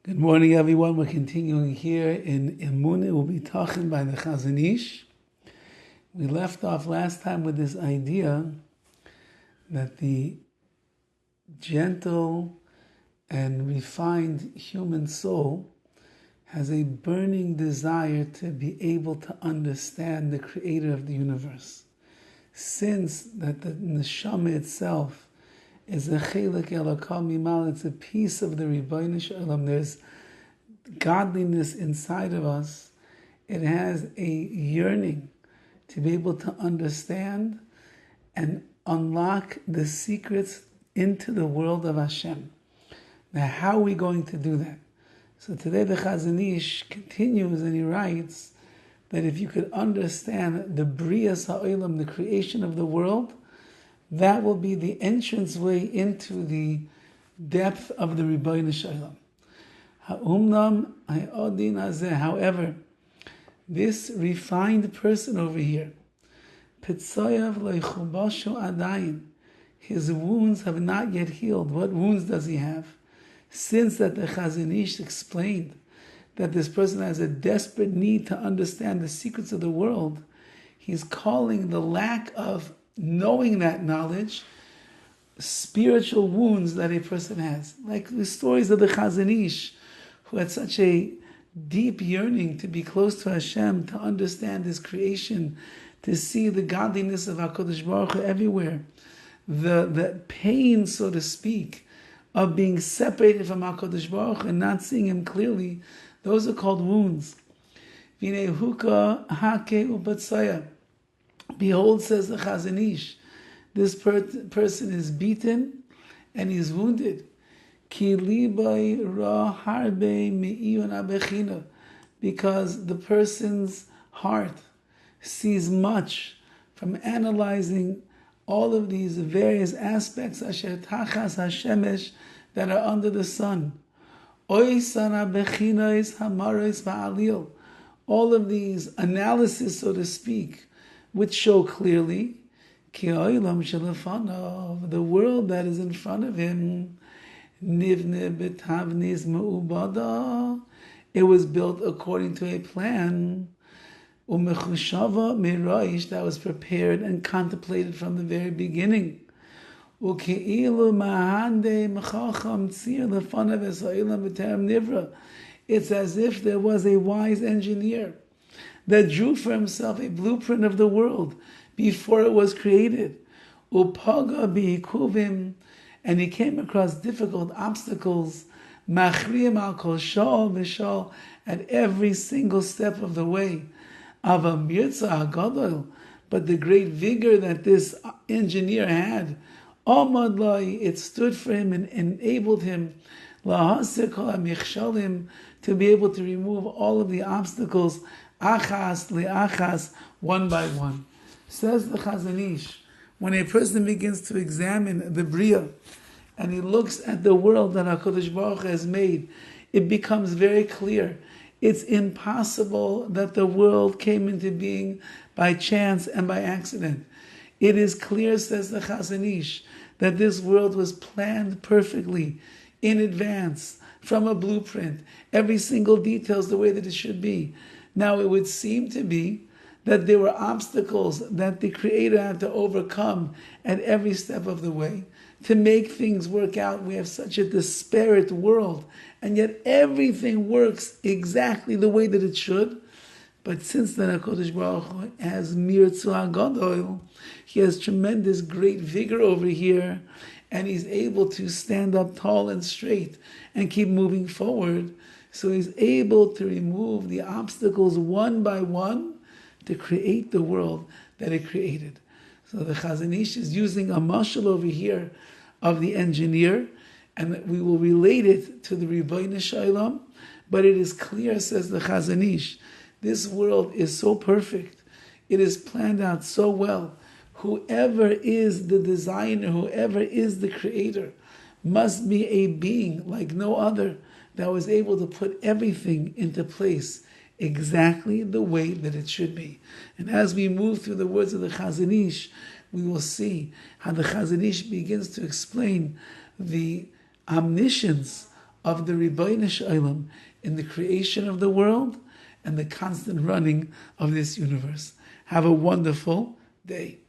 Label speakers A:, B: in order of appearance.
A: Good morning, everyone. We're continuing here in Emunah. We'll be talking by the Chazon. We left off last time with this idea that the gentle and refined human soul has a burning desire to be able to understand the Creator of the universe. Since that the neshama itself is a chelik elokah mimal, it's a piece of the Rabbi Shalom. There's godliness inside of us. It has a yearning to be able to understand and unlock the secrets into the world of Hashem. Now, how are we going to do that? So today the Chazon continues and he writes that if you could understand the Brias HaOlam, the creation of the world, that will be the entranceway into the depth of the Rabbi Shalom. However, this refined person over here, his wounds have not yet healed. What wounds does he have? Since that the Chazon explained that this person has a desperate need to understand the secrets of the world, he's calling the lack of knowing that knowledge spiritual wounds that a person has. Like the stories of the Chazon, who had such a deep yearning to be close to Hashem, to understand His creation, to see the godliness of HaKadosh Baruch Hu everywhere. The pain, so to speak, of being separated from HaKadosh Baruch Hu and not seeing Him clearly, those are called wounds. V'nei huka hake ubatsaya. Behold, says the Chazon, this person is beaten and he's wounded. Because the person's heart sees much from analyzing all of these various aspects that are under the sun. All of these analysis, so to speak, which show clearly the world that is in front of him. It was built according to a plan that was prepared and contemplated from the very beginning. It's as if there was a wise engineer that drew for himself a blueprint of the world before it was created. Upaga bi'ikuvim, and he came across difficult obstacles, machriim al kol shal v'shal, at every single step of the way. Ava mirza hagadol, but the great vigor that this engineer had, amad lai, it stood for him and enabled him lahasir kol hamichshalim, to be able to remove all of the obstacles, achas le'achas, one by one. Says the Chazon, when a person begins to examine the Bria and he looks at the world that HaKadosh Baruch Hu has made, it becomes very clear. It's impossible that the world came into being by chance and by accident. It is clear, says the Chazon, that this world was planned perfectly in advance from a blueprint. Every single detail is the way that it should be. Now, it would seem to be that there were obstacles that the Creator had to overcome at every step of the way to make things work out. We have such a disparate world, and yet everything works exactly the way that it should. But since then, HaKadosh Baruch Hu has mirzu hagadol, He has tremendous great vigor over here, and He's able to stand up tall and straight and keep moving forward. So He's able to remove the obstacles one by one to create the world that He created. So the Chazon is using a mashal over here of the engineer, and we will relate it to the Rabbi Shalom, but it is clear, says the Chazon, this world is so perfect, it is planned out so well. Whoever is the designer, whoever is the creator, must be a being like no other that was able to put everything into place exactly the way that it should be. And as we move through the words of the Chazon, we will see how the Chazon begins to explain the omniscience of the Rebbeinu Shalom in the creation of the world and the constant running of this universe. Have a wonderful day.